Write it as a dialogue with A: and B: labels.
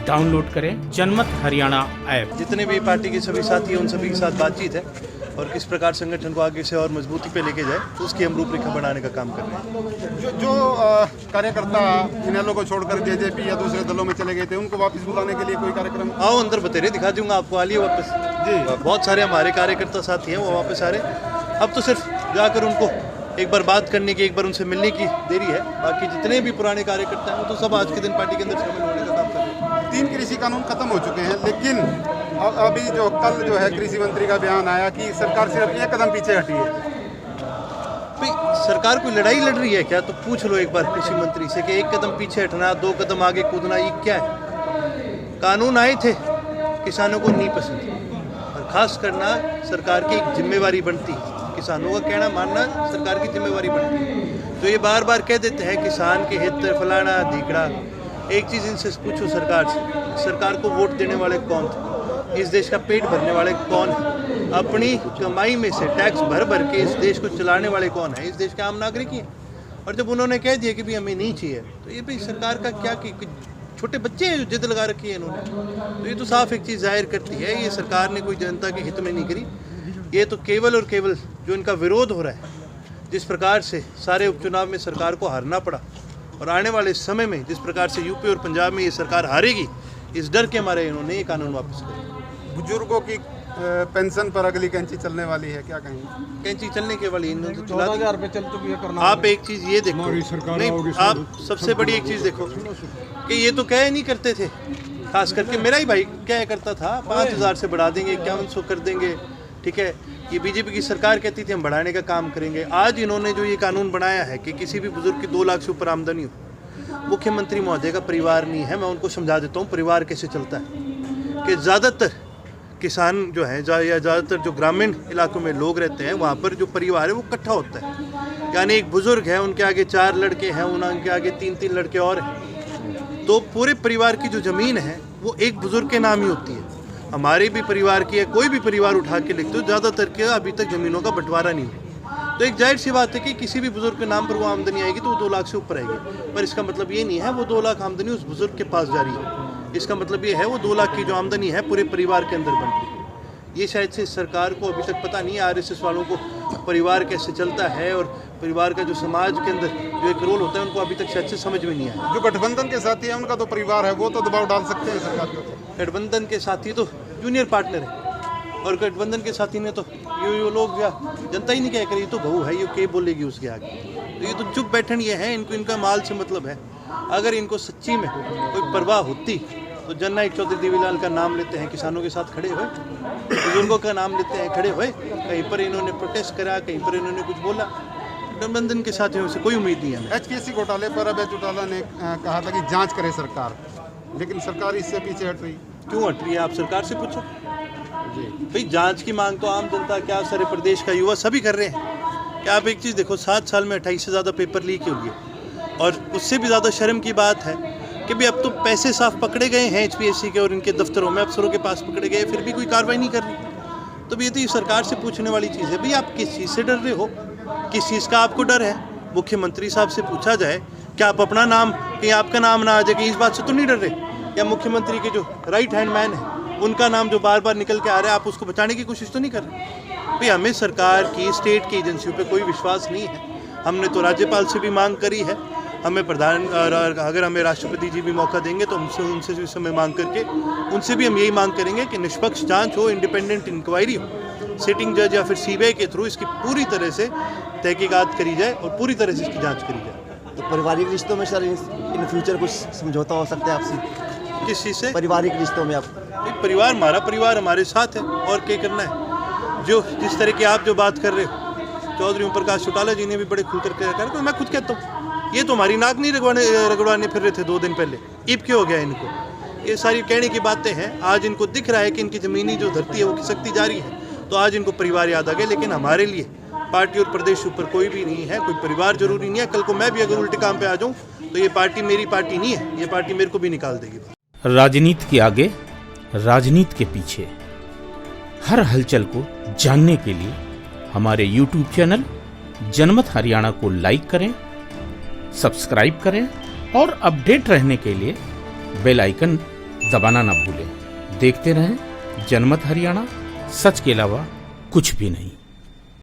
A: Download करें जनमत Haryana app.
B: जितने भी पार्टी के सभी साथी हैं उन सभी के साथ बातचीत है और किस प्रकार संगठन को आगे से और मजबूती पे लेके जाए तो उसकी हम रूपरेखा बनाने का काम कर रहे हैं।
C: जो कार्यकर्ता इनेलो को छोड़कर जेजेपी या दूसरे दलों में चले गए थे उनको वापस बुलाने के लिए कोई कार्यक्रम?
B: आओ अंदर बतेरे दिखा दूंगा आपको, आलिए वापस जी। बहुत सारे हमारे कार्यकर्ता साथी हैं वो वापस आ रहे। अब तो सिर्फ जाकर उनको एक बार बात करने की, एक बार उनसे मिलने की देरी है। बाकी जितने भी पुराने कार्यकर्ता हैं वो तो सब आज के दिन पार्टी के अंदर शामिल होने का काम कर रहे हैं।
C: 3 कृषि कानून खत्म हो चुके हैं, लेकिन अभी जो कल जो है कृषि मंत्री का बयान आया कि सरकार सिर्फ 1 कदम पीछे हटी है।
B: भाई सरकार कोई लड़ाई लड़ रही है क्या? तो पूछ लो एक बार कृषि मंत्री से कि 1 कदम पीछे हटना, 2 कदम आगे कूदना, ये क्या है? कानून आए थे, किसानों को नहीं पसंद और खास करना सरकार की एक जिम्मेवारी बनती है। किसानों का कहना मानना सरकार की जिम्मेवारी बनती है। तो ये बार बार कह देते हैं किसान के हित फलाना धिकड़ा। एक चीज़ इनसे पूछो सरकार से, सरकार को वोट देने वाले कौन थे? इस देश का पेट भरने वाले कौन है? अपनी कमाई में से टैक्स भर भर के इस देश को चलाने वाले कौन है? इस देश के आम नागरिक ही। और जब उन्होंने कह दिया कि भाई हमें नहीं चाहिए, तो ये भाई सरकार का क्या कि छोटे बच्चे हैं जो जिद लगा रखी है इन्होंने। तो ये तो साफ एक चीज़ जाहिर करती है ये सरकार ने कोई जनता के हित में नहीं करी। ये तो केवल और केवल जो इनका विरोध हो रहा है, जिस प्रकार से सारे उपचुनाव में सरकार को हारना पड़ा और आने वाले समय में जिस प्रकार से यूपी और पंजाब में ये सरकार हारेगी, इस डर के मारे इन्होंने ये कानून वापस किया।
C: बुजुर्गों की पेंशन पर अगली कैंची चलने वाली है, क्या कहेंगे?
B: कैंची चलने के वाली इन्होंने
C: 14,000 रुपये चल चुकी है।
B: आप एक चीज़ ये देखो, नहीं आप सबसे बड़ी एक चीज़ देखो कि ये तो कह नहीं करते थे, खास करके मेरा ही भाई क्या करता था 5,000 से बढ़ा देंगे, 5100 कर देंगे, ठीक है। ये बीजेपी की सरकार कहती थी हम बढ़ाने का काम करेंगे। आज इन्होंने जो ये कानून बनाया है कि किसी भी बुजुर्ग की 2 लाख से ऊपर आमदनी हो, मुख्यमंत्री महोदय का परिवार नहीं है। मैं उनको समझा देता हूँ परिवार कैसे चलता है कि ज़्यादातर किसान जो है या ज़्यादातर जो ग्रामीण इलाकों में लोग रहते हैं वहाँ पर जो परिवार है वो इकट्ठा होता है। यानी एक बुजुर्ग है, उनके आगे 4 लड़के हैं, उनके आगे 3-3 लड़के और हैं, तो पूरे परिवार की जो ज़मीन है वो एक बुजुर्ग के नाम ही होती है। हमारे भी परिवार की है, कोई भी परिवार उठा के लिखते हो, ज़्यादातर के अभी तक ज़मीनों का बंटवारा नहीं हुआ। तो एक जाहिर सी बात है कि किसी भी बुजुर्ग के नाम पर वो आमदनी आएगी तो वो 2 लाख से ऊपर आएगी। पर इसका मतलब ये नहीं है वो 2 लाख आमदनी उस बुजुर्ग के पास जा रही है। इसका मतलब ये है वो 2 लाख की जो आमदनी है पूरे परिवार के अंदर बन रही है। ये शायद से सरकार को अभी तक पता नहीं है, RSS वालों को परिवार कैसे चलता है और परिवार का जो समाज के अंदर जो एक रोल होता है उनको अभी तक शायद से समझ में नहीं आया।
C: जो गठबंधन के साथी हैं उनका तो परिवार है, वो तो दबाव डाल सकते हैं सरकार के ऊपर।
B: गठबंधन के साथी तो जूनियर पार्टनर है और गठबंधन के साथी ने तो ये लोग या जनता ही नहीं कह करी, तो बहू है, ये क्या बोलेगी उसके आगे? तो ये तो चुप बैठन ये है, इनको इनका माल से मतलब है। अगर इनको सच्ची में कोई परवाह होती तो जननायक चौधरी देवीलाल का नाम लेते हैं, किसानों के साथ खड़े हुए, बुजुर्गों का नाम लेते हैं, खड़े हुए। कहीं पर इन्होंने प्रोटेस्ट करा, कहीं पर इन्होंने कुछ बोला। गठबंधन के साथियों से कोई उम्मीद नहीं है।
C: HPSC घोटाले पर अभय चौटाला ने कहा था कि जांच करे सरकार, लेकिन सरकार इससे पीछे हट रही।
B: क्यों हट रही है? आप सरकार से पूछो जी। भाई जांच की मांग तो आम जनता, क्या सारे प्रदेश का युवा सभी कर रहे हैं। क्या आप एक चीज़ देखो, 7 साल में 28 से ज़्यादा पेपर लीक हो गए और उससे भी ज़्यादा शर्म की बात है कि भी अब तो पैसे साफ पकड़े गए हैं HPSC के और इनके दफ्तरों में अफसरों के पास पकड़े गए, फिर भी कोई कार्रवाई नहीं कर रही। तो ये तो सरकार से पूछने वाली चीज़ है, भाई आप किस चीज़ से डर रहे हो? किस चीज़ का आपको डर है? मुख्यमंत्री साहब से पूछा जाए कि आप अपना नाम, कहीं आपका नाम ना आ जाए, कहीं इस बात से तो नहीं डर रहे? या मुख्यमंत्री के जो राइट हैंड मैन है उनका नाम जो बार बार निकल के आ रहा है, आप उसको बचाने की कोशिश तो नहीं कर रहे? भाई हमें सरकार की, स्टेट की एजेंसियों पे कोई विश्वास नहीं है। हमने तो राज्यपाल से भी मांग करी है, हमें प्रधान, अगर हमें राष्ट्रपति जी भी मौका देंगे तो उनसे भी समय मांग करके उनसे भी हम यही मांग करेंगे कि निष्पक्ष जांच हो, इंडिपेंडेंट इंक्वायरी हो, सिटिंग जज या फिर CBI के थ्रू इसकी पूरी तरह से तहकीकात करी जाए और पूरी तरह से इसकी जांच करी जाए।
D: तो पारिवारिक रिश्तों में सर इन फ्यूचर कुछ समझौता हो सकता है आपसे?
B: किस चीज़ से?
D: पारिवारिक रिश्तों में आप?
B: परिवार, हमारा परिवार हमारे साथ है और क्या करना है। जो जिस तरह की आप जो बात कर रहे हो, चौधरी ओम प्रकाश चौटाला जी ने भी बड़े खुल करके कहा, तो मैं खुद कहता हूँ ये तो हमारी नाक नहीं रगड़वाने फिर रहे थे 2 दिन पहले, ईब क्यों हो गया इनको? ये सारी कहने की बातें हैं। आज इनको दिख रहा है कि इनकी ज़मीनी जो धरती है वो खिसकती जा रही है, तो आज इनको परिवार याद आ गया। लेकिन हमारे लिए पार्टी और प्रदेश ऊपर कोई भी नहीं है, कोई परिवार जरूरी नहीं है। कल को मैं भी अगर उल्टे काम पे आ जाऊँ तो ये पार्टी मेरी पार्टी नहीं है, ये पार्टी मेरे को भी निकाल देगी।
A: राजनीति के आगे, राजनीति के पीछे, हर हलचल को जानने के लिए हमारे YouTube चैनल जनमत हरियाणा को लाइक करें, सब्सक्राइब करें और अपडेट रहने के लिए बेल आइकन दबाना ना भूलें। देखते रहें जनमत हरियाणा, सच के अलावा कुछ भी नहीं।